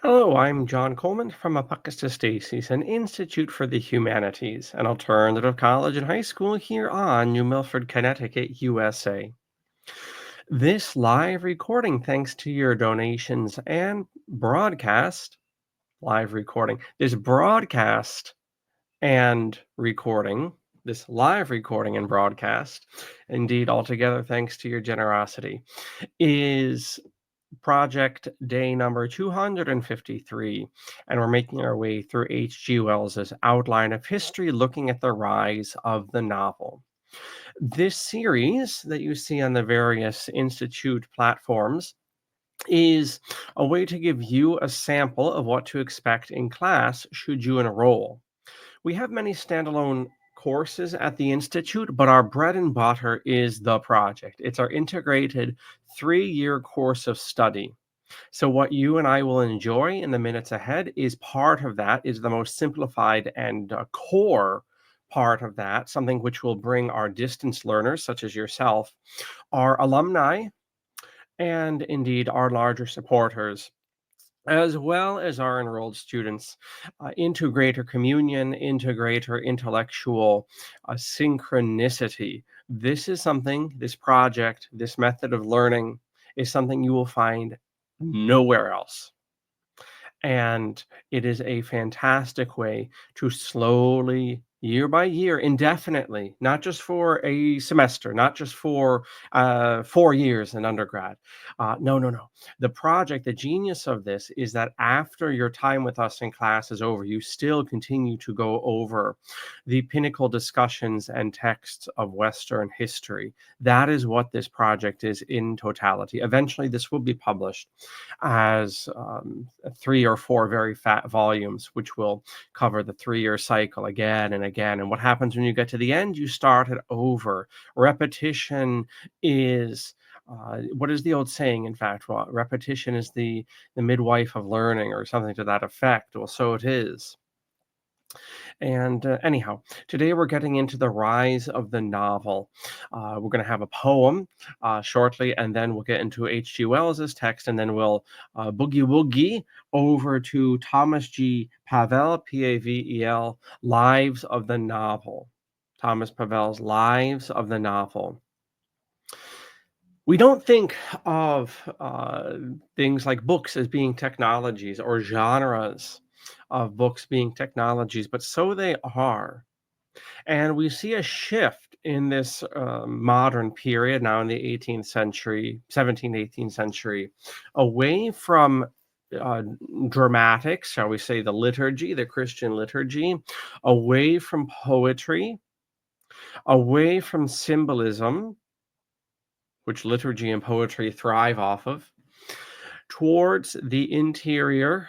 Hello, I'm John Coleman from ApocatastasisInstitute, an institute for the humanities, an alternative college and high school here on New Milford, Connecticut, USA. This live recording, thanks to your donations and broadcast, live recording, this broadcast and recording, this live recording and broadcast, indeed, altogether, thanks to your generosity, is project day number 253, and we're making our way through H.G. Wells's Outline of History, looking at the rise of the novel. This series that you see on the various Institute platforms is a way to give you a sample of what to expect in class should you enroll. We have many standalone courses at the Institute, but our bread and butter is the project. It's our integrated 3-year course of study. So what you and I will enjoy in the minutes ahead is part of that, is the most simplified and core part of that, something which will bring our distance learners, such as yourself, our alumni, and indeed our larger supporters, as well as our enrolled students, into greater communion, into greater intellectual synchronicity. This is something, this project, this method of learning is something you will find nowhere else. And it is a fantastic way to slowly, year by year, indefinitely, not just for a semester, not just for 4 years in undergrad. No, no, no. The project, the genius of this is that after your time with us in class is over, you still continue to go over the pinnacle discussions and texts of Western history. That is what this project is in totality. Eventually, this will be published as 3 or 4 very fat volumes, which will cover the 3-year cycle again and again. And what happens when you get to the end? You start it over. Repetition is what is the old saying? In fact, well, repetition is the midwife of learning, or something to that effect. Well, so it is. And anyhow, today we're getting into the rise of the novel. We're going to have a poem shortly, and then we'll get into H.G. Wells's text, and then we'll boogie woogie over to Thomas G. Pavel, Pavel, Lives of the Novel. Thomas Pavel's Lives of the Novel. We don't think of things like books as being technologies, or genres of books being technologies, but so they are. And we see a shift in this modern period, now in the 18th century, 17th, 18th century, away from uh, dramatics, shall we say, the liturgy, the Christian liturgy, away from poetry, away from symbolism, which liturgy and poetry thrive off of, towards the interior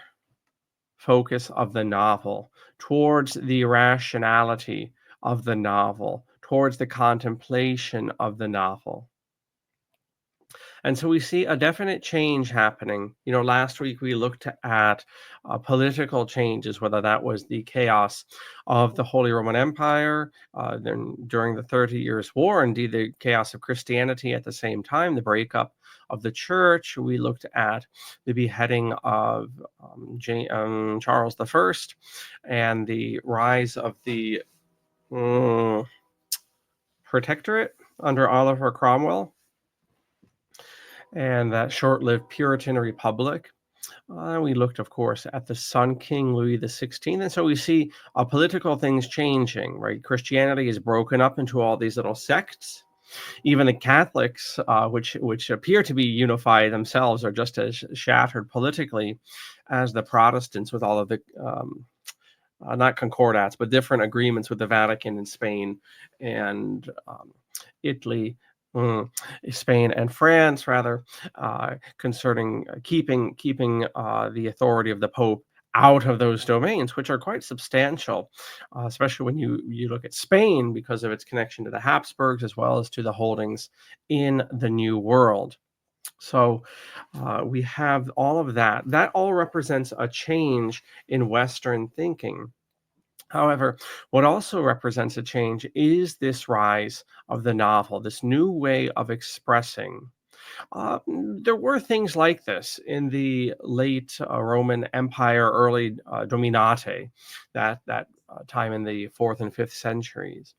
focus of the novel, towards the rationality of the novel, towards the contemplation of the novel. And so we see a definite change happening. You know, last week we looked at political changes, whether that was the chaos of the Holy Roman Empire then during the 30 Years' War, indeed the chaos of Christianity at the same time, the breakup of the church. We looked at the beheading of Charles I and the rise of the Protectorate under Oliver Cromwell, and that short-lived Puritan Republic. We looked, of course, at the Sun King Louis XVI, and so we see political things changing, right? Christianity is broken up into all these little sects. Even the Catholics, which appear to be unified themselves, are just as shattered politically as the Protestants, with all of the not concordats, but different agreements with the Vatican and Spain and Italy, Spain and France, rather, concerning keeping the authority of the Pope out of those domains, which are quite substantial, especially when you look at Spain, because of its connection to the Habsburgs as well as to the holdings in the New World. So we have all of that. That all represents a change in Western thinking. However, what also represents a change is this rise of the novel, this new way of expressing. There were things like this in the late Roman Empire, early Dominate, that time in the fourth and fifth centuries.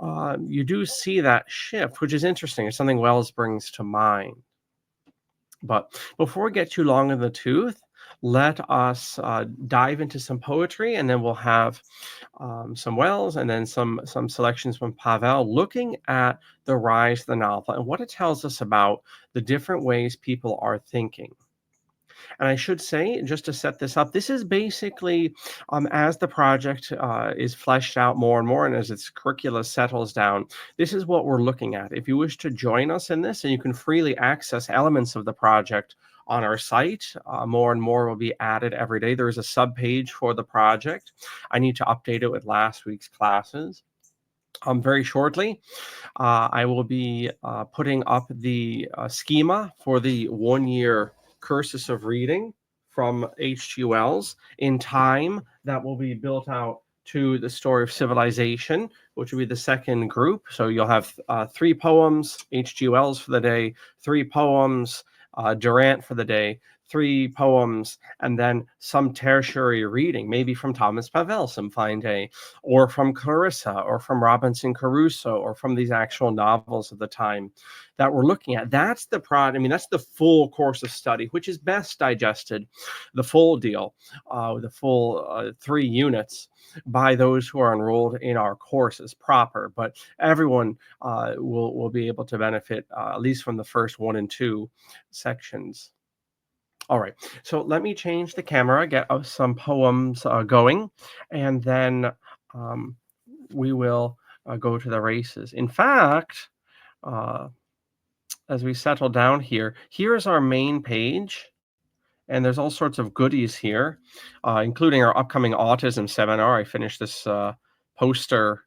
You do see that shift, which is interesting. It's something Wells brings to mind. But before we get too long in the tooth, let us dive into some poetry, and then we'll have some Wells, and then some selections from Pavel, looking at the rise of the novel and what it tells us about the different ways people are thinking. And I should say, just to set this up, this is basically as the project is fleshed out more and more, and as its curricula settles down, this is what we're looking at. If you wish to join us in this, and you can freely access elements of the project on our site, more and more will be added every day. There is a sub-page for the project. I need to update it with last week's classes. Very shortly, I will be putting up the schema for the 1-year cursus of reading from H.G. Wells. In time, that will be built out to the story of civilization, which will be the second group. So you'll have 3 poems, H.G. Wells for the day, 3 poems, Durant for the day, 3 poems, and then some tertiary reading, maybe from Thomas Pavel some fine day, or from Clarissa, or from Robinson Crusoe, or from these actual novels of the time that we're looking at. That's the that's the full course of study, which is best digested, the full deal, the full 3 units, by those who are enrolled in our courses proper. But everyone will be able to benefit at least from the first 1 and 2 sections. All right, so let me change the camera, get some poems going, and then we will go to the races. In fact, as we settle down here, here's our main page, and there's all sorts of goodies here, including our upcoming autism seminar. I finished this poster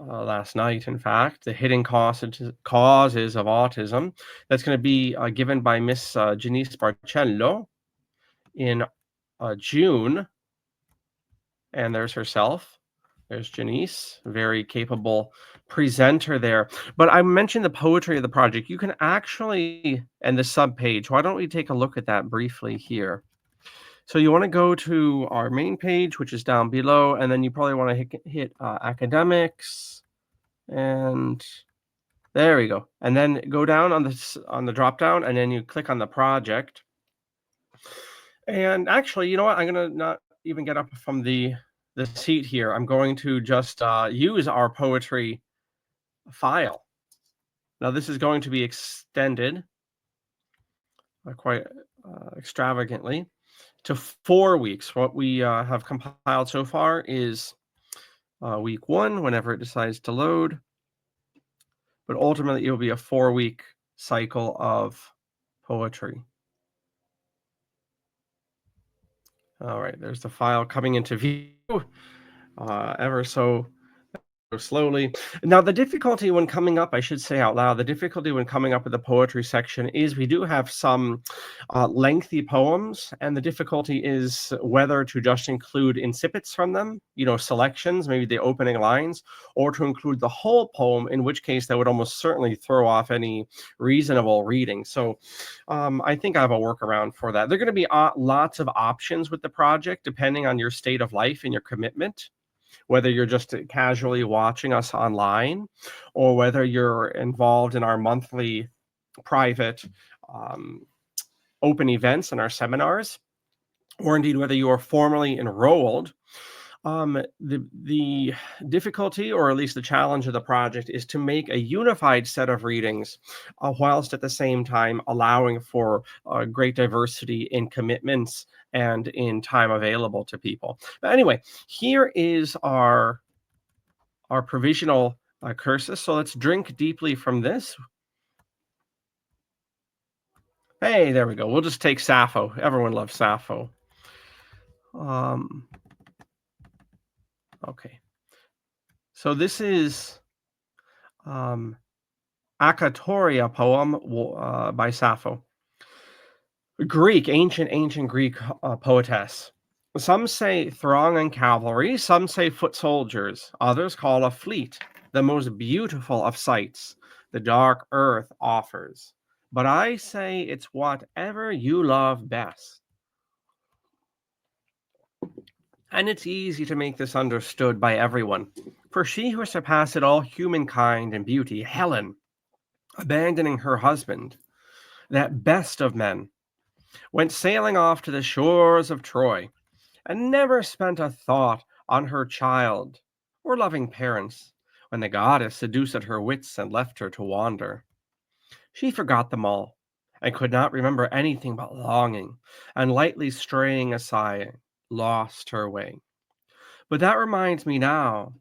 last night, in fact, the hidden causes of autism. That's going to be given by Miss Janice Barcello in June. And there's herself. There's Janice, very capable presenter there. But I mentioned the poetry of the project. You can actually, and the subpage, why don't we take a look at that briefly here? So you want to go to our main page, which is down below, and then you probably want to hit academics, and there we go. And then go down on the drop down, and then you click on the project. And actually, you know what? I'm going to not even get up from the seat here. I'm going to just use our poetry file. Now, this is going to be extended quite extravagantly to 4 weeks. What we have compiled so far is week 1, whenever it decides to load. But ultimately, it will be a 4-week cycle of poetry. All right, there's the file coming into view ever so slowly. Now, the difficulty when coming up, I should say out loud, the difficulty when coming up with the poetry section is we do have some lengthy poems, and the difficulty is whether to just include incipits from them, selections, maybe the opening lines, or to include the whole poem, in which case that would almost certainly throw off any reasonable reading. So I think I have a workaround for that. There are going to be lots of options with the project, depending on your state of life and your commitment, whether you're just casually watching us online, or whether you're involved in our monthly private open events and our seminars, or indeed whether you are formally enrolled. The difficulty, or at least the challenge of the project, is to make a unified set of readings, whilst at the same time allowing for great diversity in commitments and in time available to people. But anyway, here is our provisional cursus. So let's drink deeply from this. Hey, there we go. We'll just take Sappho. Everyone loves Sappho. Okay. So this is Akatoria poem by Sappho. Ancient Greek poetess. Some say throng and cavalry, some say foot soldiers, others call a fleet the most beautiful of sights. the dark earth offers. But I say it's whatever you love best. And it's easy to make this understood by everyone. For she who surpassed all humankind in beauty, Helen, abandoning her husband, that best of men, went sailing off to the shores of Troy, and never spent a thought on her child or loving parents when the goddess seduced her wits and left her to wander. She forgot them all, and could not remember anything but longing, and lightly straying aside, lost her way. But that reminds me now,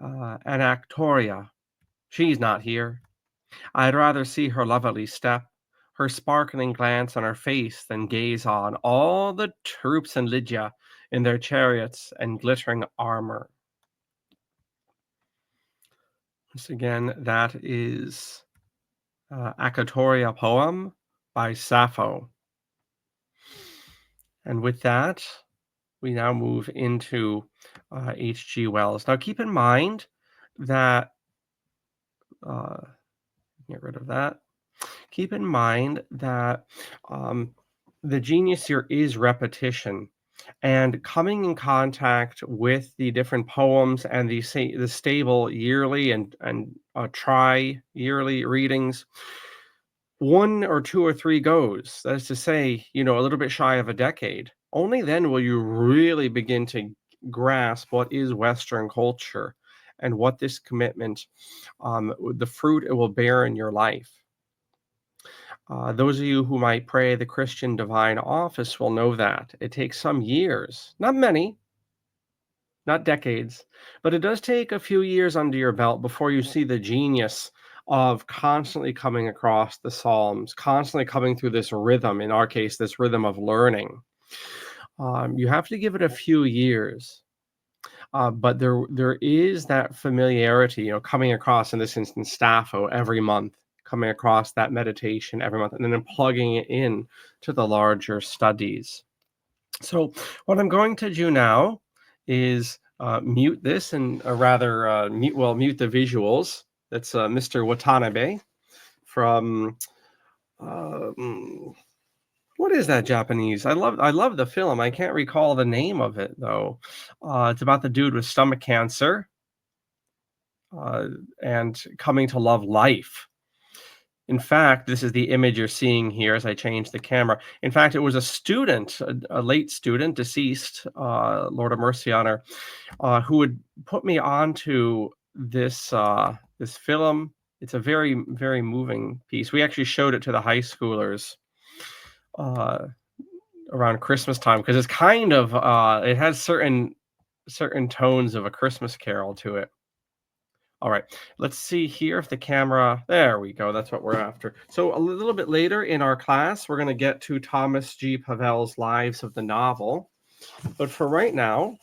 Anactoria, she's not here. I'd rather see her lovely step, her sparkling glance on her face, than gaze on all the troops in Lydia in their chariots and glittering armor. Once again, that is Acatoria poem by Sappho. And with that, we now move into H.G. Wells. Now, keep in mind that, uh, get rid of that. Keep in mind that the genius here is repetition, and coming in contact with the different poems and the stable yearly and tri-yearly readings, one or two or three goes. That is to say, a little bit shy of a decade. Only then will you really begin to grasp what is Western culture and what this commitment, the fruit it will bear in your life. Those of you who might pray the Christian divine office will know that. It takes some years, not many, not decades, but it does take a few years under your belt before you see the genius of constantly coming across the Psalms, constantly coming through this rhythm, in our case, this rhythm of learning. You have to give it a few years. But there is that familiarity, coming across, in this instance, Staffo every month, coming across that meditation every month, and then plugging it in to the larger studies. So what I'm going to do now is mute this, and rather mute the visuals. That's Mr. Watanabe from what is that Japanese? I love the film. I can't recall the name of it though. It's about the dude with stomach cancer and coming to love life. In fact, this is the image you're seeing here as I change the camera. In fact, it was a student, a late student, deceased, Lord of mercy on her, who would put me onto this this film. It's a very, very moving piece. We actually showed it to the high schoolers around Christmas time, because it's kind of it has certain tones of A Christmas Carol to it. All right, let's see here if the camera, there we go, that's what we're after. So a little bit later in our class, we're going to get to Thomas G. Pavel's Lives of the Novel. But for right now,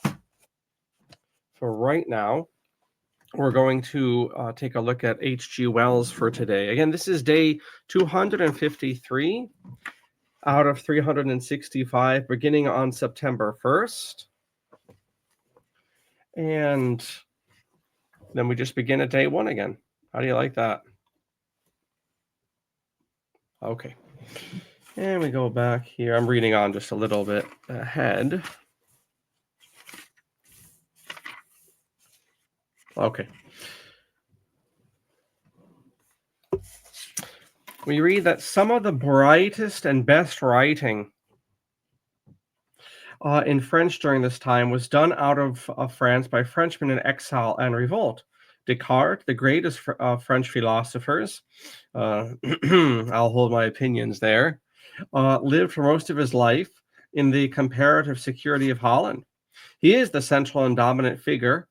we're going to take a look at H.G. Wells for today. Again, this is day 253 out of 365, beginning on September 1st. And then we just begin at day one again. How do you like that? Okay. And we go back here. I'm reading on just a little bit ahead. Okay. We read that some of the brightest and best writing in French during this time was done out of France by Frenchmen in exile and revolt. Descartes, the greatest French philosophers, I'll hold my opinions there, lived for most of his life in the comparative security of Holland. He is the central and dominant figure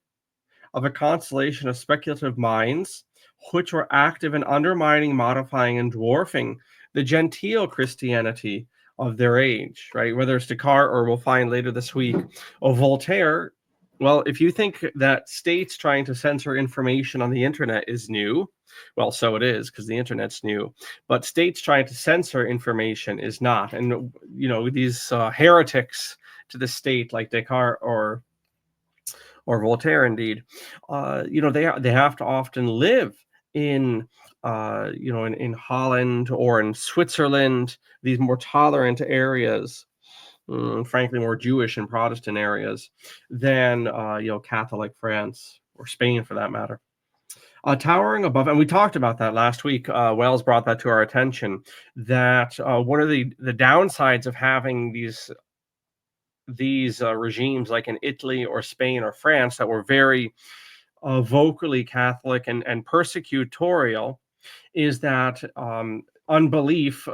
of a constellation of speculative minds which were active in undermining, modifying, and dwarfing the genteel Christianity of their age, right? Whether it's Descartes or we'll find later this week, Voltaire. Well, if you think that states trying to censor information on the internet is new, well, so it is, because the internet's new. But states trying to censor information is not. And, these heretics to the state like Descartes or Voltaire, indeed, they have to often live in in Holland or in Switzerland, these more tolerant areas, frankly, more Jewish and Protestant areas than, Catholic France or Spain for that matter. Towering above, and we talked about that last week. Wells brought that to our attention. That one of the downsides of having these regimes like in Italy or Spain or France that were very vocally Catholic and persecutorial is that unbelief,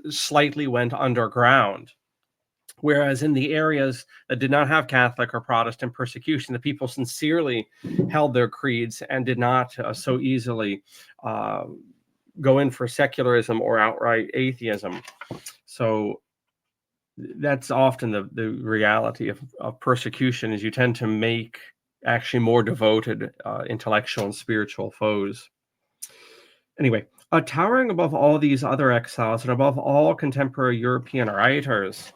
slightly went underground. Whereas in the areas that did not have Catholic or Protestant persecution, the people sincerely held their creeds and did not so easily go in for secularism or outright atheism. So that's often the reality of persecution, is you tend to make actually more devoted intellectual and spiritual foes. Anyway, towering above all these other exiles and above all contemporary European writers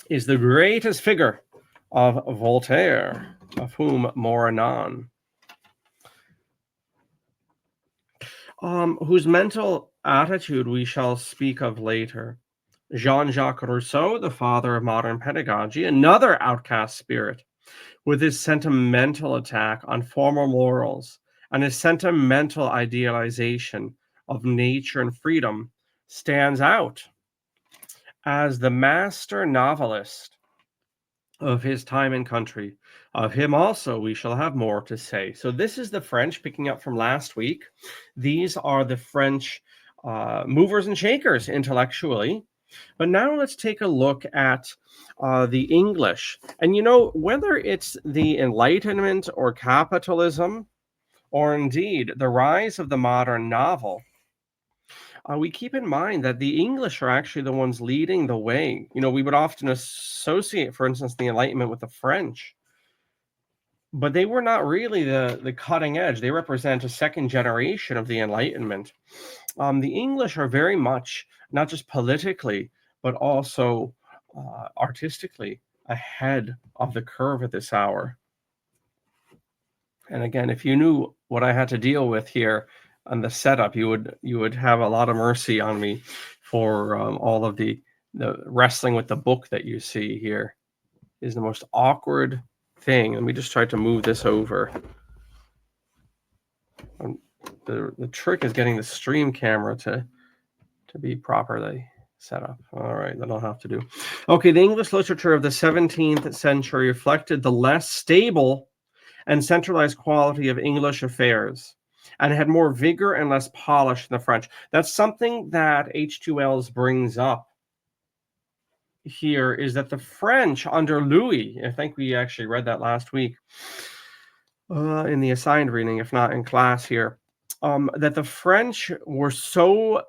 is the greatest figure of Voltaire, of whom more anon, whose mental attitude we shall speak of later. Jean-Jacques Rousseau, the father of modern pedagogy, another outcast spirit, with his sentimental attack on formal morals and his sentimental idealization of nature and freedom, stands out as the master novelist of his time and country. Of him also we shall have more to say. So this is the French, picking up from last week. These are the French movers and shakers intellectually. But now let's take a look at the English. And whether it's the Enlightenment or capitalism, or indeed the rise of the modern novel, we keep in mind that the English are actually the ones leading the way. We would often associate, for instance, the Enlightenment with the French, but they were not really the cutting edge. They represent a second generation of the Enlightenment. The English are very much, not just politically, but also artistically, ahead of the curve at this hour. And again, if you knew what I had to deal with here on the setup, you would have a lot of mercy on me for all of the wrestling with the book that you see here. Is the most awkward thing. Let me just try to move this over. The trick is getting the stream camera to be properly set up. All right, that'll have to do. Okay, the English literature of the 17th century reflected the less stable and centralized quality of English affairs, and had more vigor and less polish than the French. That's something that H.G. Wells brings up here, is that the French under Louis, I think we actually read that last week in the assigned reading, if not in class here, that the French were so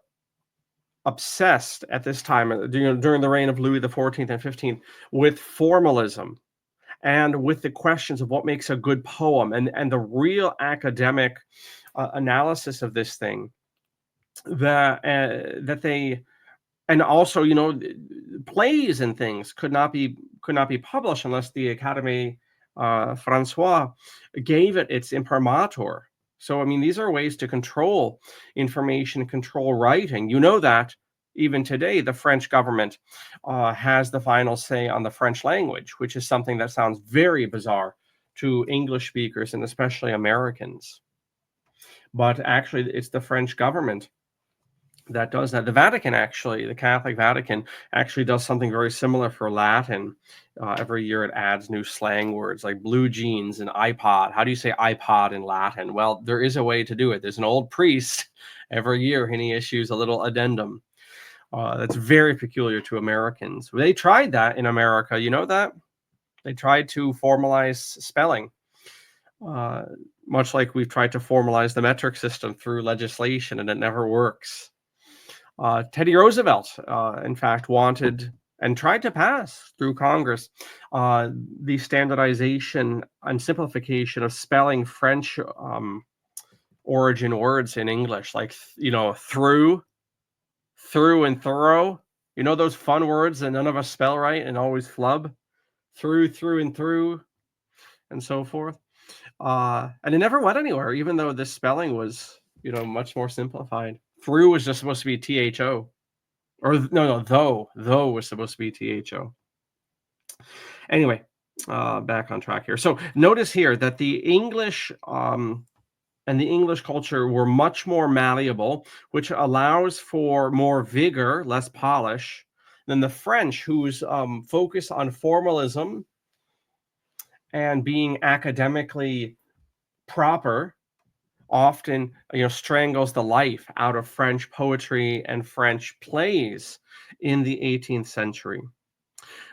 obsessed at this time, during the reign of Louis XIV and 15th, with formalism and with the questions of what makes a good poem and the real academic analysis of this thing, that they, and also plays and things could not be published unless the Académie Française gave it its imprimatur. So these are ways to control information, control writing. That even today the French government has the final say on the French language, which is something that sounds very bizarre to English speakers and especially Americans. But actually it's the French government that does that. The Vatican, actually, the Catholic Vatican, actually does something very similar for Latin. Every year it adds new slang words like blue jeans and iPod. How do you say iPod in Latin? Well, there is a way to do it. There's an old priest every year, and he issues a little addendum. That's very peculiar to Americans. They tried that in America. You know that? They tried to formalize spelling. Much like we've tried to formalize the metric system through legislation, and it never works. Teddy Roosevelt, in fact, wanted and tried to pass through Congress the standardization and simplification of spelling French origin words in English, like through and thorough. Those fun words that none of us spell right and always flub, through and through, and so forth. And it never went anywhere, even though this spelling was much more simplified. Through was just supposed to be THO. Or no, though was supposed to be THO. Anyway, back on track here. So notice here that the English and the English culture were much more malleable, which allows for more vigor, less polish, than the French, whose focus on formalism and being academically proper often strangles the life out of French poetry and French plays in the 18th century.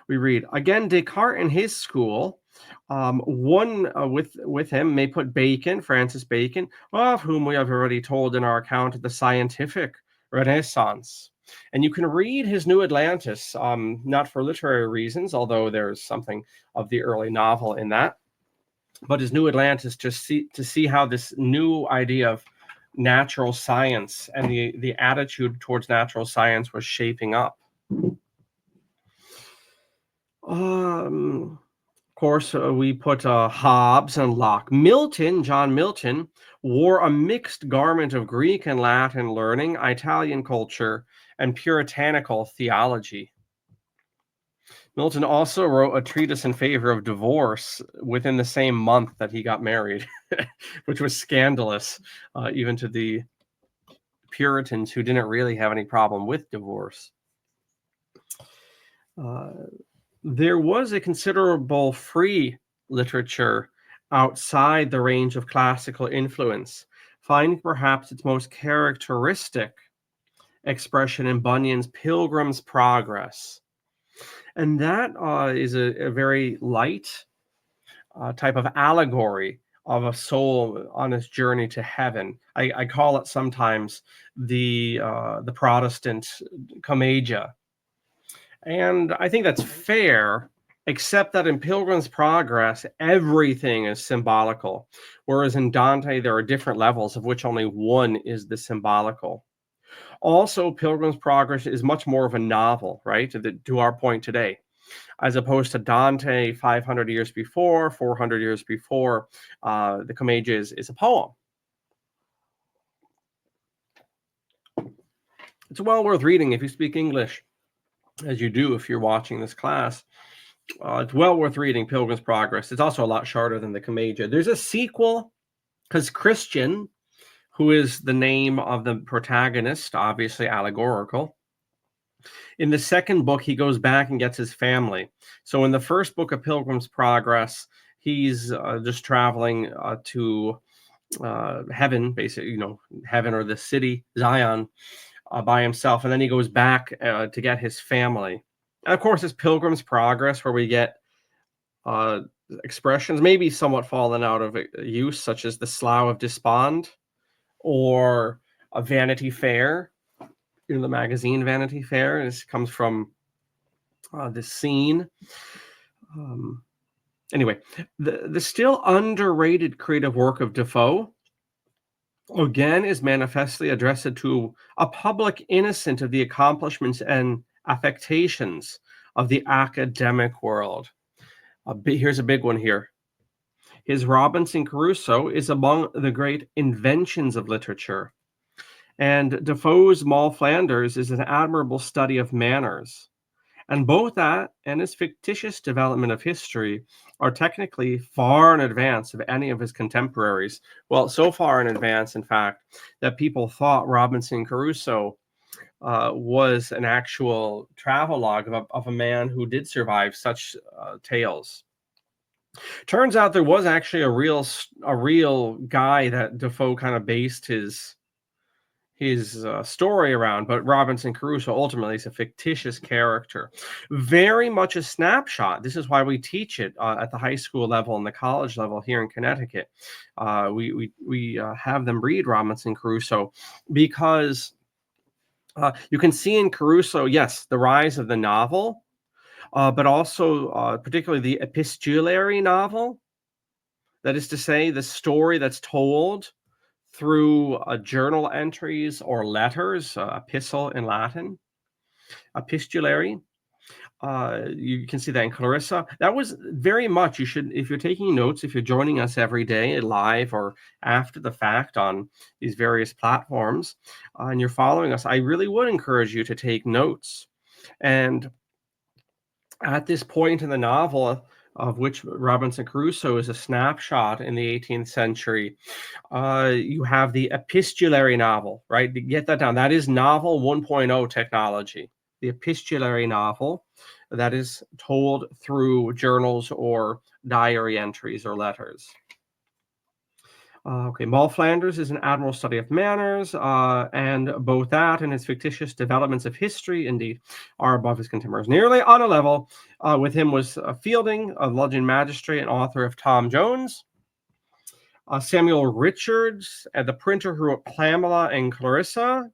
We read again, Descartes and his school. One with him may put Bacon, Francis Bacon, of whom we have already told in our account of the scientific Renaissance. And you can read his New Atlantis, not for literary reasons, although there's something of the early novel in that, but his New Atlantis to see how this new idea of natural science and the attitude towards natural science was shaping up. Of course, we put Hobbes and Locke. John Milton, wore a mixed garment of Greek and Latin learning, Italian culture, and puritanical theology. Milton also wrote a treatise in favor of divorce within the same month that he got married, which was scandalous, even to the Puritans who didn't really have any problem with divorce. There was a considerable free literature outside the range of classical influence, finding perhaps its most characteristic expression in Bunyan's Pilgrim's Progress. And that is a very light type of allegory of a soul on its journey to heaven. I call it sometimes the Protestant commedia. And I think that's fair, except that in Pilgrim's Progress, everything is symbolical, whereas in Dante, there are different levels, of which only one is the symbolical. Also, Pilgrim's Progress is much more of a novel, right, to our point today, as opposed to Dante 500 years before, 400 years before. The Commedia is a poem. It's well worth reading if you speak English, as you do if you're watching this class. It's well worth reading Pilgrim's Progress. It's also a lot shorter than the Commedia. There's a sequel, because Christian, who is the name of the protagonist, obviously allegorical. In the second book, he goes back and gets his family. So in the first book of Pilgrim's Progress, he's just traveling to heaven, basically, heaven or the city, Zion, by himself. And then he goes back to get his family. And of course, it's Pilgrim's Progress where we get expressions maybe somewhat fallen out of use, such as the Slough of Despond or a Vanity Fair. The magazine Vanity Fair. This comes from this scene. Anyway, the still underrated creative work of Defoe, again, is manifestly addressed to a public innocent of the accomplishments and affectations of the academic world. Here's a big one here. His Robinson Crusoe is among the great inventions of literature. And Defoe's Moll Flanders is an admirable study of manners. And both that and his fictitious development of history are technically far in advance of any of his contemporaries. Well, so far in advance, in fact, that people thought Robinson Crusoe was an actual travelogue of a man who did survive such tales. Turns out there was actually a real guy that Defoe kind of based his story around, but Robinson Crusoe ultimately is a fictitious character. Very much a snapshot. This is why we teach it at the high school level and the college level here in Connecticut. We have them read Robinson Crusoe because you can see in Crusoe, yes, the rise of the novel, but also particularly the epistolary novel. That is to say, the story that's told through journal entries or letters, epistle in Latin, epistolary. You can see that in Clarissa. That was very much, you should, if you're taking notes, if you're joining us every day live or after the fact on these various platforms, and you're following us, I really would encourage you to take notes. And at this point in the novel, of which Robinson Crusoe is a snapshot in the 18th century, you have the epistolary novel, right? Get that down. That is novel 1.0 technology. The epistolary novel that is told through journals or diary entries or letters. Okay, Moll Flanders is an admirable study of manners, and both that and his fictitious developments of history, indeed, are above his contemporaries. Nearly on a level with him was Fielding, a London magistrate and author of Tom Jones. Samuel Richards, the printer who wrote Pamela and Clarissa,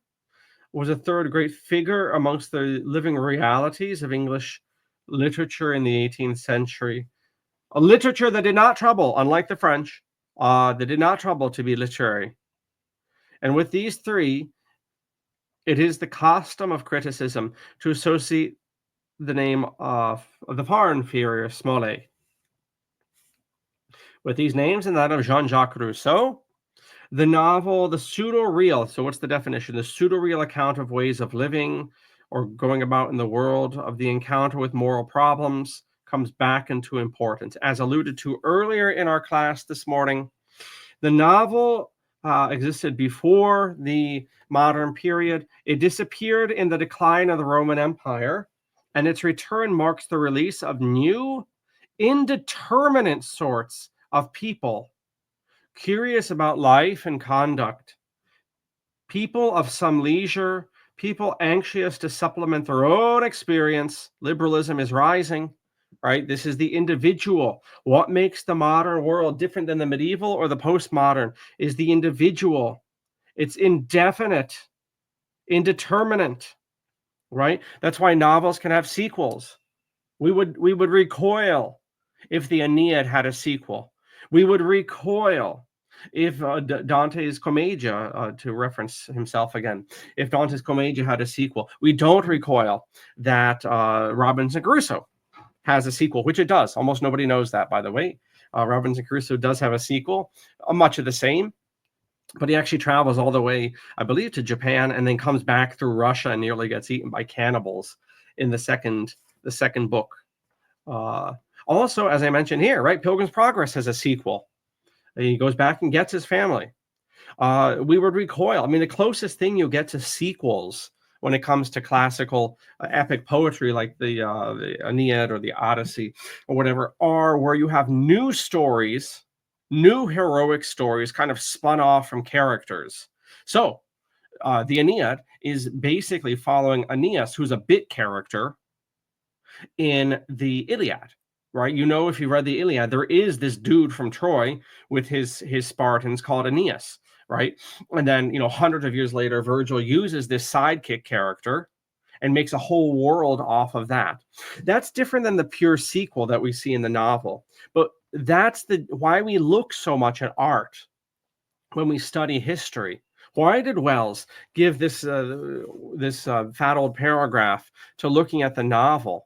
was a third great figure amongst the living realities of English literature in the 18th century. A literature that did not trouble, unlike the French, that did not trouble to be literary. And with these three, it is the custom of criticism to associate the name of the far inferior Smollett with these names and that of Jean-Jacques Rousseau. The novel, the pseudo-real, so what's the definition? The pseudo-real account of ways of living or going about in the world, of the encounter with moral problems, comes back into importance. As alluded to earlier in our class this morning, the novel existed before the modern period. It disappeared in the decline of the Roman Empire, and its return marks the release of new, indeterminate sorts of people curious about life and conduct, people of some leisure, people anxious to supplement their own experience. Liberalism is rising, right? This is the individual. What makes the modern world different than the medieval or the postmodern is the individual. It's indefinite, indeterminate, right? That's why novels can have sequels. We would recoil if the Aeneid had a sequel. We would recoil if Dante's Commedia, to reference himself again, if Dante's Commedia had a sequel. We don't recoil that Robinson Crusoe has a sequel, which it does. Almost nobody knows that, by the way. Robinson Crusoe does have a sequel, much of the same, but he actually travels all the way, I believe, to Japan, and then comes back through Russia and nearly gets eaten by cannibals in the second book. Also, as I mentioned here, right, Pilgrim's Progress has a sequel. He goes back and gets his family. We would recoil. I mean, the closest thing you'll get to sequels when it comes to classical epic poetry, like the Aeneid or the Odyssey or whatever, are where you have new stories, new heroic stories kind of spun off from characters. So the Aeneid is basically following Aeneas, who's a bit character in the Iliad. Right, you know, if you read the Iliad, there is this dude from Troy with his Spartans called Aeneas, right? And then, hundreds of years later, Virgil uses this sidekick character and makes a whole world off of that. That's different than the pure sequel that we see in the novel. But that's why we look so much at art when we study history. Why did Wells give this fat old paragraph to looking at the novel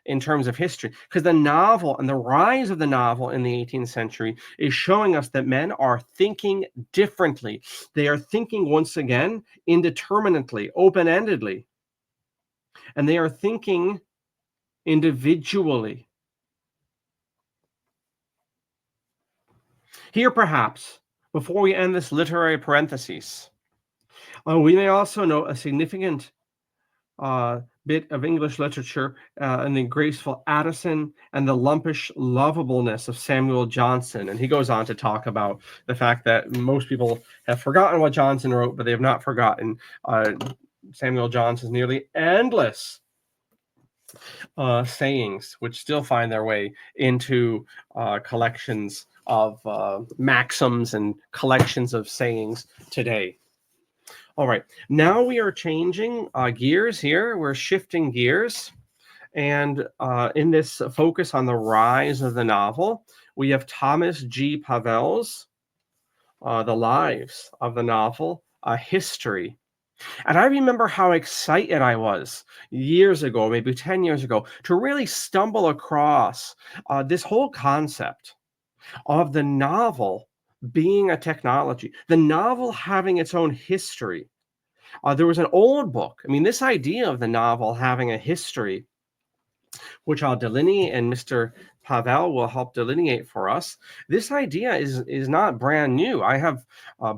in terms of history? Because the novel and the rise of the novel in the 18th century is showing us that men are thinking differently. They are thinking, once again, indeterminately, open-endedly. And they are thinking individually. Here, perhaps, before we end this literary parenthesis, we may also note a significant bit of English literature and the graceful Addison and the lumpish lovableness of Samuel Johnson. And he goes on to talk about the fact that most people have forgotten what Johnson wrote, but they have not forgotten Samuel Johnson's nearly endless sayings, which still find their way into collections of maxims and collections of sayings today. All right, now we are changing gears here. We're shifting gears. And in this focus on the rise of the novel, we have Thomas G. Pavel's The Lives of the Novel, a History. And I remember how excited I was years ago, maybe 10 years ago, to really stumble across this whole concept of the novel being a technology, the novel having its own history. There was an old book. I mean, this idea of the novel having a history, which I'll delineate and Mr. Pavel will help delineate for us. This idea is not brand new. I have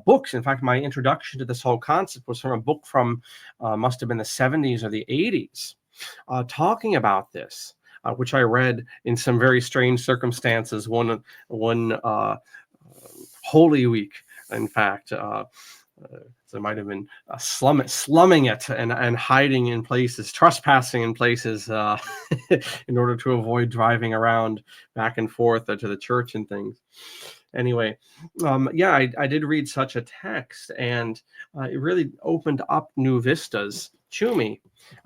books. In fact, my introduction to this whole concept was from a book from must have been the 70s or the 80s, talking about this, which I read in some very strange circumstances. One Holy Week, in fact. So it might have been slumming it and hiding in places, trespassing in places in order to avoid driving around back and forth to the church and things. Anyway, yeah, I did read such a text, and it really opened up new vistas to me.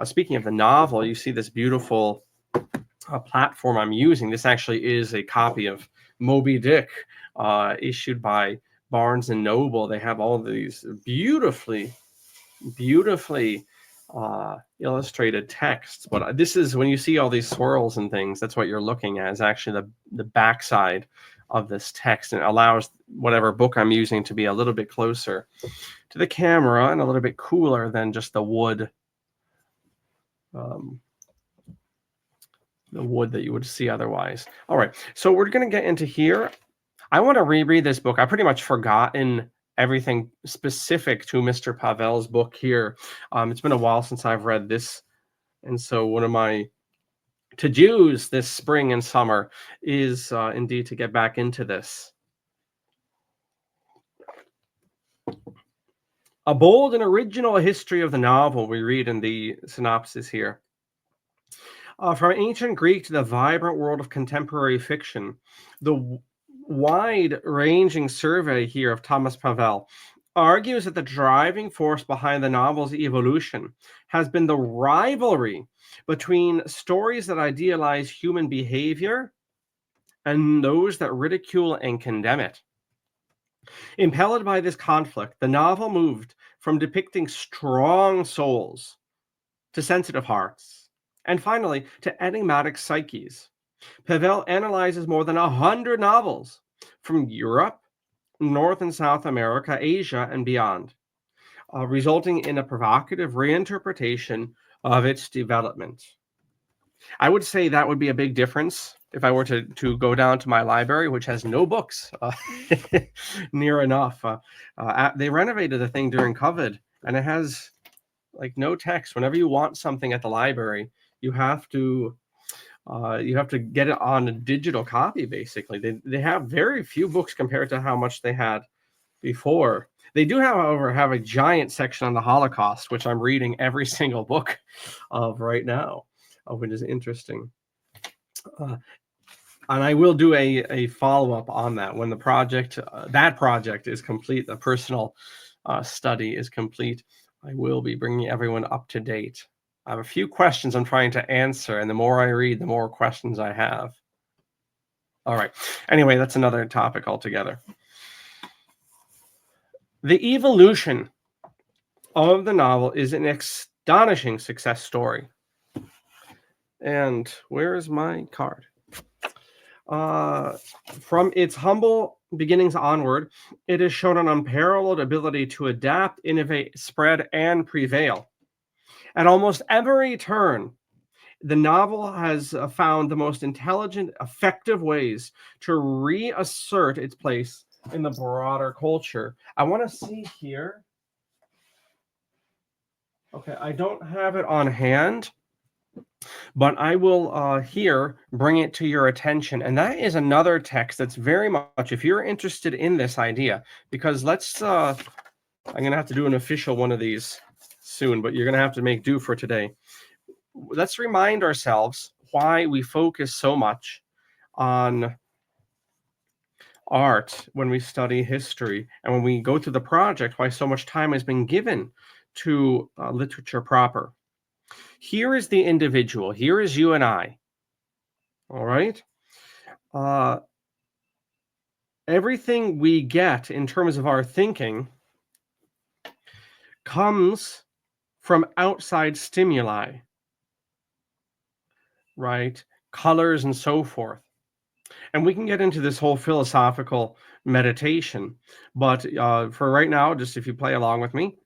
Speaking of the novel, you see this beautiful platform I'm using. This actually is a copy of Moby Dick, issued by Barnes and Noble. They have all these beautifully illustrated texts. But this is, when you see all these swirls and things, that's what you're looking at, is actually the backside of this text, and it allows whatever book I'm using to be a little bit closer to the camera and a little bit cooler than just the wood that you would see otherwise. All right, so we're going to get into here. I want to reread this book. I've pretty much forgotten everything specific to Mr. Pavel's book here. It's been a while since I've read this, and so one of my to-dos this spring and summer is indeed to get back into this. A bold and original history of the novel, we read in the synopsis here. From ancient Greek to the vibrant world of contemporary fiction, the wide-ranging survey here of Thomas Pavel argues that the driving force behind the novel's evolution has been the rivalry between stories that idealize human behavior and those that ridicule and condemn it. Impelled by this conflict, the novel moved from depicting strong souls to sensitive hearts, and finally to enigmatic psyches. Pavel analyzes more than 100 novels from Europe, North and South America, Asia, and beyond, resulting in a provocative reinterpretation of its development. I would say that would be a big difference if I were to go down to my library, which has no books near enough. They renovated the thing during COVID, and it has like no text. Whenever you want something at the library, you have to get it on a digital copy. Basically, they have very few books compared to how much they had before. They do, however, have a giant section on the Holocaust, which I'm reading every single book of right now, which is interesting. And I will do a follow-up on that when the that project is complete. The personal study is complete. I will be bringing everyone up to date. I have a few questions I'm trying to answer, and the more I read, the more questions I have. All right. Anyway, that's another topic altogether. The evolution of the novel is an astonishing success story. And where is my card? From its humble beginnings onward, it has shown an unparalleled ability to adapt, innovate, spread, and prevail. At almost every turn, the novel has found the most intelligent, effective ways to reassert its place in the broader culture. I want to see here. Okay, I don't have it on hand, but I will here bring it to your attention. And that is another text that's very much, if you're interested in this idea, because I'm going to have to do an official one of these soon, but you're going to have to make do for today. Let's remind ourselves why we focus so much on art when we study history, and when we go through the project, why so much time has been given to literature proper. Here is the individual. Here is you and I. All right. Everything we get in terms of our thinking comes from outside stimuli, right? Colors and so forth. And we can get into this whole philosophical meditation, but for right now, just if you play along with me,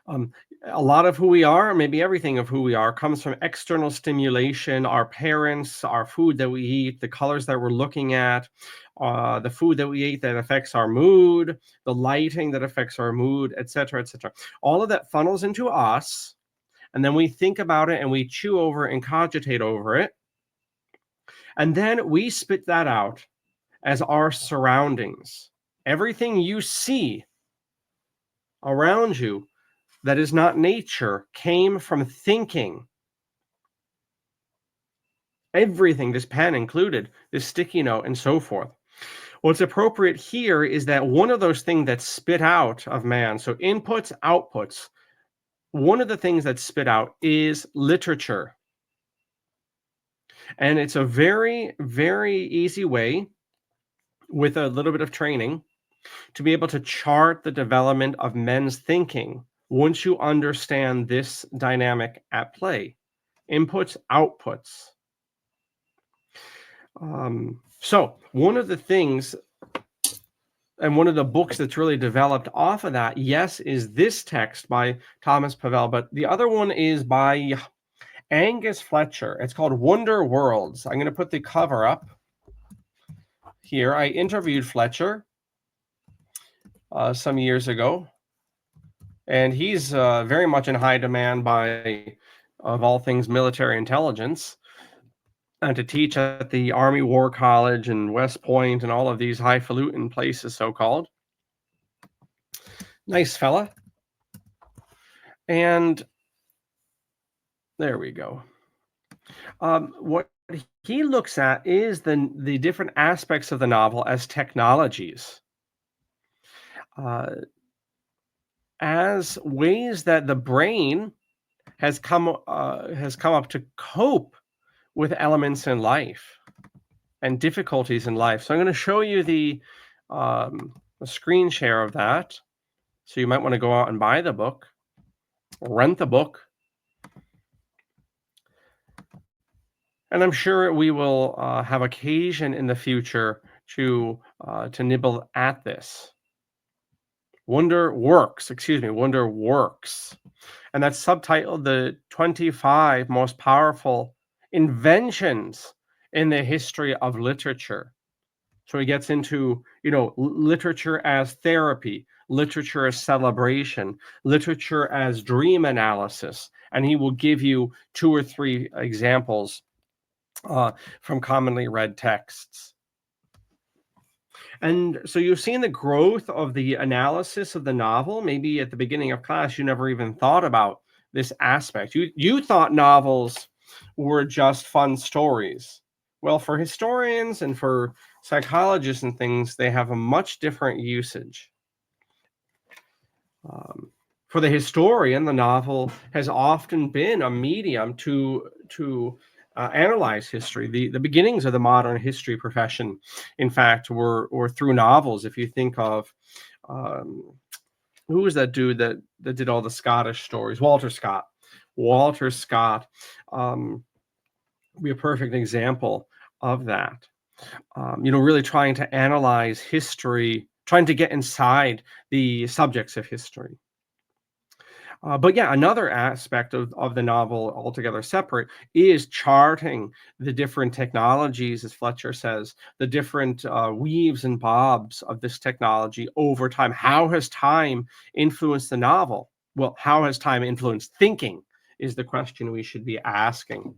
um, a lot of who we are, maybe everything of who we are, comes from external stimulation, our parents, our food that we eat, the colors that we're looking at, the food that we eat that affects our mood, the lighting that affects our mood, etc., etc. All of that funnels into us, and then we think about it and we chew over and cogitate over it, and then we spit that out as our surroundings. Everything you see around you that is not nature came from thinking. Everything, this pen included, this sticky note, and so forth. What's appropriate here is that one of those things that's spit out of man, so inputs, outputs, one of the things that's spit out is literature. And it's a very, very easy way, with a little bit of training, to be able to chart the development of men's thinking once you understand this dynamic at play. Inputs, outputs. So one of the things, and one of the books that's really developed off of that, yes, is this text by Thomas Pavel, but the other one is by Angus Fletcher. It's called Wonder Worlds. I'm going to put the cover up here. I interviewed Fletcher some years ago, and he's very much in high demand by, of all things, military intelligence, and to teach at the Army War College and West Point and all of these highfalutin places, so-called. Nice fella. And there we go. What he looks at is the different aspects of the novel as technologies, as ways that the brain has come up to cope with elements in life and difficulties in life. So I'm going to show you the screen share of that. So you might want to go out and buy the book, rent the book. And I'm sure we will have occasion in the future to nibble at this. Wonder Works. And that's subtitled The 25 Most Powerful Inventions in the History of Literature. So he gets into, literature as therapy, literature as celebration, literature as dream analysis, and he will give you 2 or 3 examples from commonly read texts. And so you've seen the growth of the analysis of the novel. Maybe at the beginning of class, you never even thought about this aspect. You thought novels were just fun stories. Well, for historians and for psychologists and things, they have a much different usage. For the historian, the novel has often been a medium to analyze history. The beginnings of the modern history profession, in fact, were through novels. If you think of who was that dude that did all the Scottish stories? Walter Scott. Walter Scott would be a perfect example of that. Really trying to analyze history, trying to get inside the subjects of history. But yeah, another aspect of the novel altogether separate is charting the different technologies, as Fletcher says, the different weaves and bobs of this technology over time. How has time influenced the novel? Well, how has time influenced thinking is the question we should be asking.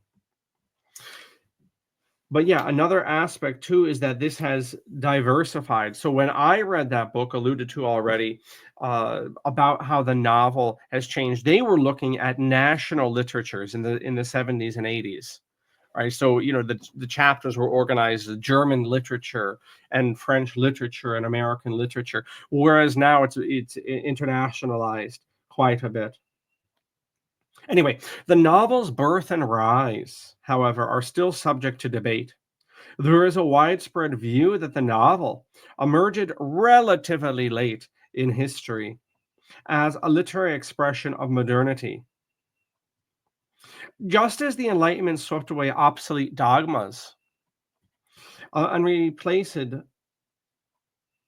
But yeah, another aspect too is that this has diversified. So when I read that book, alluded to already, about how the novel has changed, they were looking at national literatures in the 70s and 80s, right? So the chapters were organized as German literature and French literature and American literature, whereas now it's internationalized quite a bit. Anyway, the novel's birth and rise, however, are still subject to debate. There is a widespread view that the novel emerged relatively late in history. as a literary expression of modernity. Just as the Enlightenment swept away obsolete dogmas and replaced the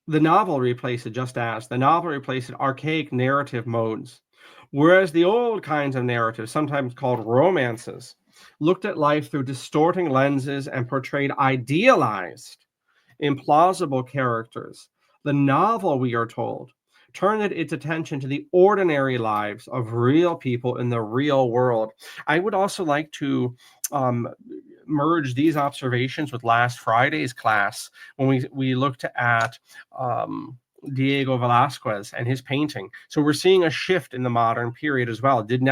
novel replaced archaic narrative modes, whereas the old kinds of narratives, sometimes called romances, looked at life through distorting lenses and portrayed idealized, implausible characters. The novel, we are told, turned its attention to the ordinary lives of real people in the real world. I would also like to um, merge these observations with last Friday's class when we looked at um, Diego Velázquez and his painting. So we're seeing a shift in the modern period as well. Did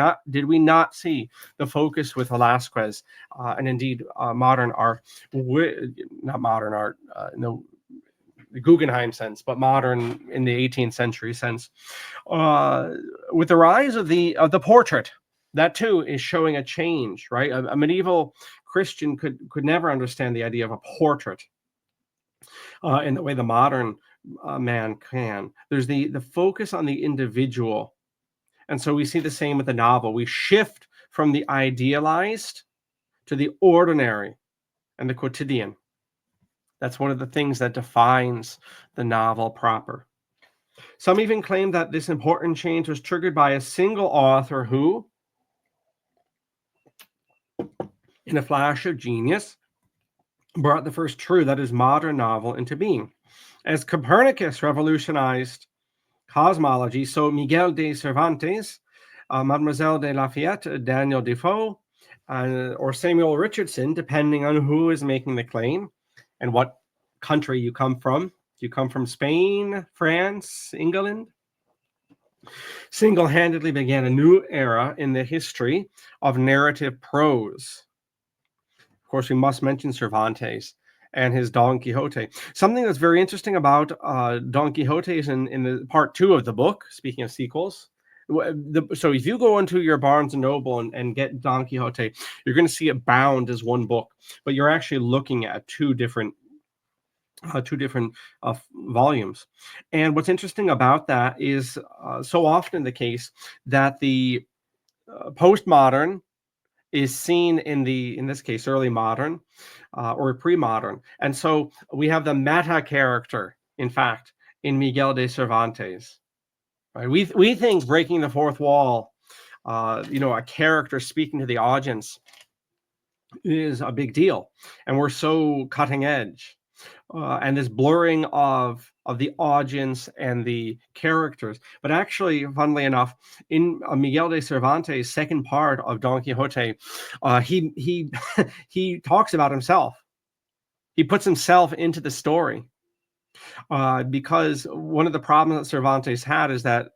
we not see the focus with Velázquez and indeed modern art, not modern art, no, the Guggenheim sense, but modern in the 18th century sense, uh, with the rise of the portrait. That too is showing a change, right? A medieval Christian could never understand the idea of a portrait in the way the modern man can. There's the focus on the individual, and so we see the same with the novel. We shift from the idealized to the ordinary and the quotidian. That's one of the things that defines the novel proper. Some even claim that this important change was triggered by a single author who, in a flash of genius, brought the first true, that is, modern novel into being. As Copernicus revolutionized cosmology, so Miguel de Cervantes, Mademoiselle de Lafayette, Daniel Defoe, or Samuel Richardson, depending on who is making the claim and what country you come from. Do you come from Spain, France, England? Single-handedly began a new era in the history of narrative prose. Of course, we must mention Cervantes and his Don Quixote. Something that's very interesting about Don Quixote is in the part 2 of the book, speaking of sequels. So if you go into your Barnes & Noble and get Don Quixote, you're going to see it bound as one book, but you're actually looking at two different volumes. And what's interesting about that is so often the case that the postmodern is seen in this case, early modern or pre-modern. And so we have the meta character, in fact, in Miguel de Cervantes. Right? We think breaking the fourth wall, a character speaking to the audience is a big deal. And we're so cutting edge. And this blurring of the audience and the characters. But actually, funnily enough, in Miguel de Cervantes' second part of Don Quixote, he he talks about himself. He puts himself into the story because one of the problems that Cervantes had is that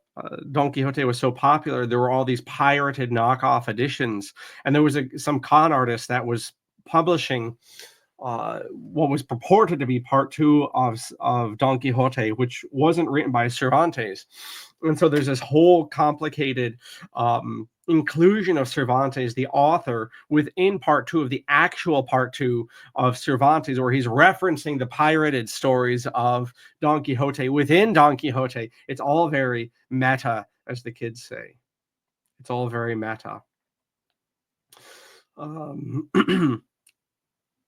Don Quixote was so popular, there were all these pirated knockoff editions, and there was some con artist that was publishing what was purported to be part 2 of Don Quixote, which wasn't written by Cervantes. And so there's this whole complicated inclusion of Cervantes, the author, within part 2 of the actual part 2 of Cervantes, where he's referencing the pirated stories of Don Quixote within Don Quixote. It's all very meta, as the kids say. It's all very meta.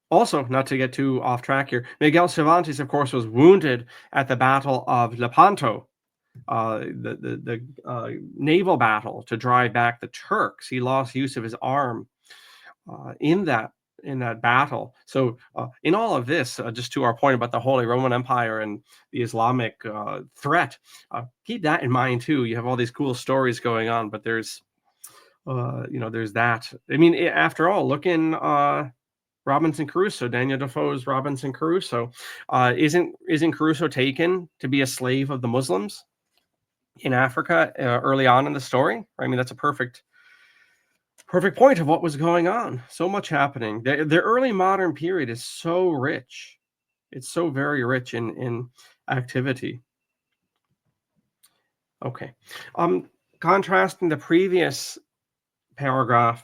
Also, not to get too off track here, Miguel Cervantes, of course, was wounded at the Battle of Lepanto, the naval battle to drive back the Turks. He lost use of his arm in that battle. So, in all of this, just to our point about the Holy Roman Empire and the Islamic threat, keep that in mind too. You have all these cool stories going on, but there's that. I mean, after all, look in Robinson Crusoe, Daniel Defoe's Robinson Crusoe. Isn't Crusoe taken to be a slave of the Muslims in Africa early on in the story? I mean, that's a perfect point of what was going on. So much happening. The early modern period is so rich. It's so very rich in activity. Okay. Contrasting the previous paragraph,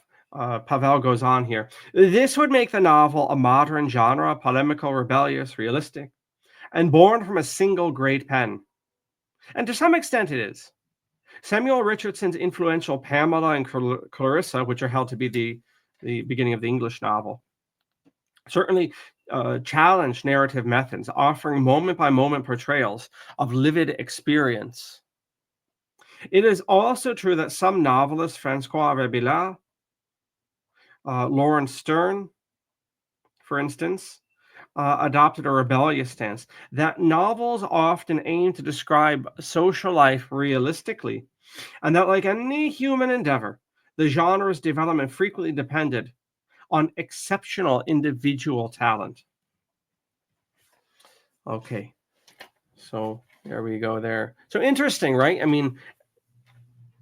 Pavel goes on here. This would make the novel a modern genre, polemical, rebellious, realistic, and born from a single great pen. And to some extent it is. Samuel Richardson's influential Pamela and Clarissa, which are held to be the beginning of the English novel, certainly challenge narrative methods, offering moment-by-moment portrayals of livid experience. It is also true that some novelists, Francois Rabelais, Lawrence Stern, for instance, adopted a rebellious stance, that novels often aim to describe social life realistically, and that, like any human endeavor, the genre's development frequently depended on exceptional individual talent. Okay, so there we go there. So interesting, right? I mean,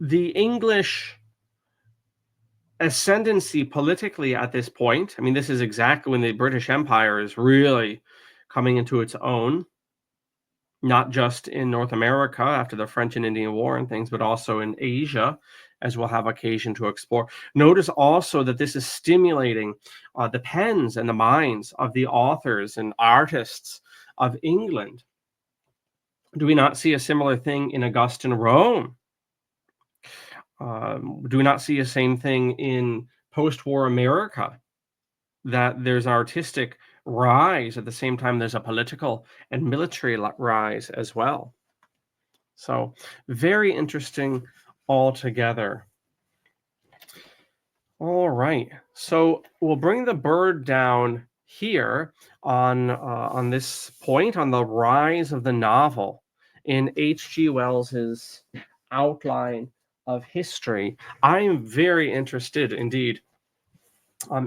the English ascendancy politically at this point, I mean, this is exactly when the British Empire is really coming into its own, not just in North America after the French and Indian War and things, but also in Asia, as we'll have occasion to explore. Notice also that this is stimulating the pens and the minds of the authors and artists of England. Do we not see a similar thing in Augustan Rome? Do we not see the same thing in post-war America? That there's an artistic rise at the same time there's a political and military rise as well. So very interesting altogether. All right, so we'll bring the bird down here on this point on the rise of the novel in H.G. Wells's outline of history. I am very interested indeed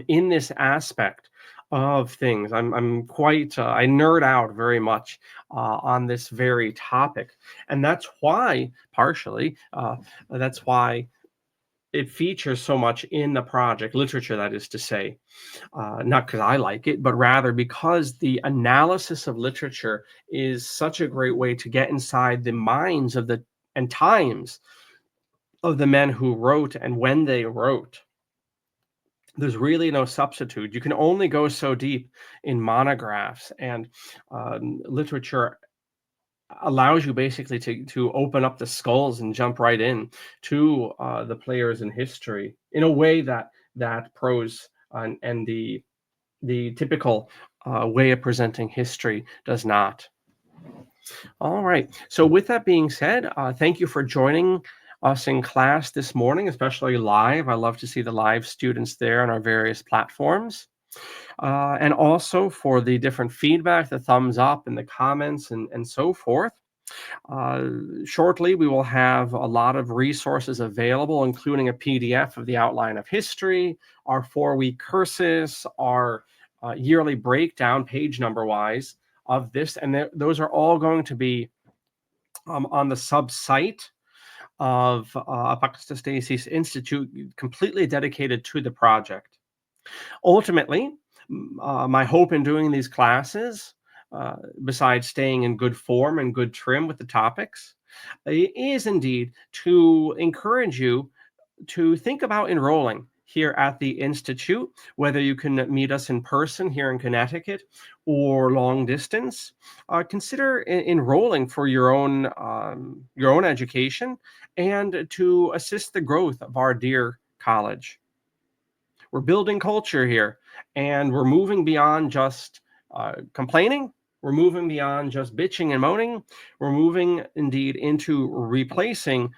in this aspect of things. I'm quite I nerd out very much on this very topic, and that's why that's why it features so much in the project literature. That is to say, not because I like it, but rather because the analysis of literature is such a great way to get inside the minds of the and times of the men who wrote and when they wrote. There's really no substitute. You can only go so deep in monographs, and literature allows you basically to open up the skulls and jump right in to the players in history in a way that prose and the typical way of presenting history does not. All right. So with that being said, thank you for joining us in class this morning, especially live. I love to see the live students there on our various platforms. And also for the different feedback, the thumbs up and the comments and so forth. Shortly, we will have a lot of resources available, including a PDF of the outline of history, our 4-week curses, our yearly breakdown, page number wise, of this. And those are all going to be on the sub-site of ApocatastasisInstitute, completely dedicated to the project. Ultimately, my hope in doing these classes, besides staying in good form and good trim with the topics, is indeed to encourage you to think about enrolling here at the Institute, whether you can meet us in person here in Connecticut or long distance. Consider enrolling for your own education and to assist the growth of our dear college. We're building culture here, and we're moving beyond just complaining. We're moving beyond just bitching and moaning. We're moving indeed into replacing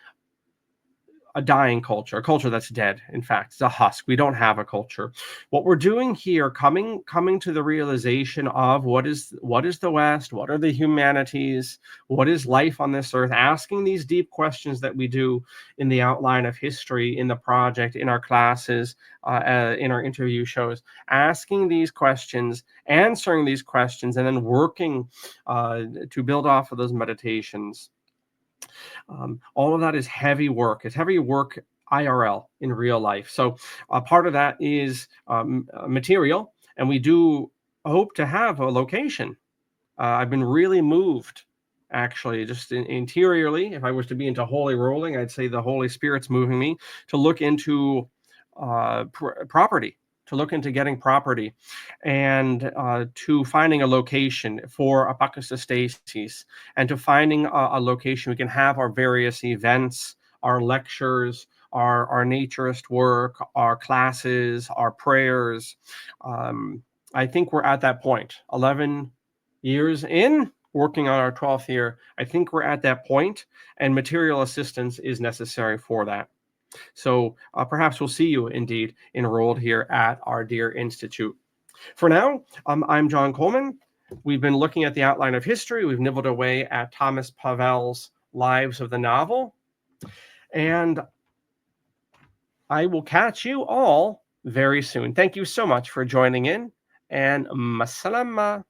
a dying culture, a culture that's dead. In fact, it's a husk. We don't have a culture. What we're doing here, coming to the realization of what is the West, what are the humanities, what is life on this earth, asking these deep questions that we do in the outline of history, in the project, in our classes, in our interview shows, asking these questions, answering these questions, and then working to build off of those meditations. All of that is heavy work. It's heavy work IRL in real life. So part of that is material, and we do hope to have a location. I've been really moved, actually, just interiorly. If I was to be into holy rolling, I'd say the Holy Spirit's moving me to look into property, to look into getting property, and to finding a location for Apocatastasis, and to finding a location we can have our various events, our lectures, our naturist work, our classes, our prayers. I think we're at that point. 11 years in, working on our 12th year, I think we're at that point, and material assistance is necessary for that. So perhaps we'll see you indeed enrolled here at our dear institute. For now, I'm John Coleman. We've been looking at the outline of history. We've nibbled away at Thomas Pavel's Lives of the Novel. And I will catch you all very soon. Thank you so much for joining in, and masalama.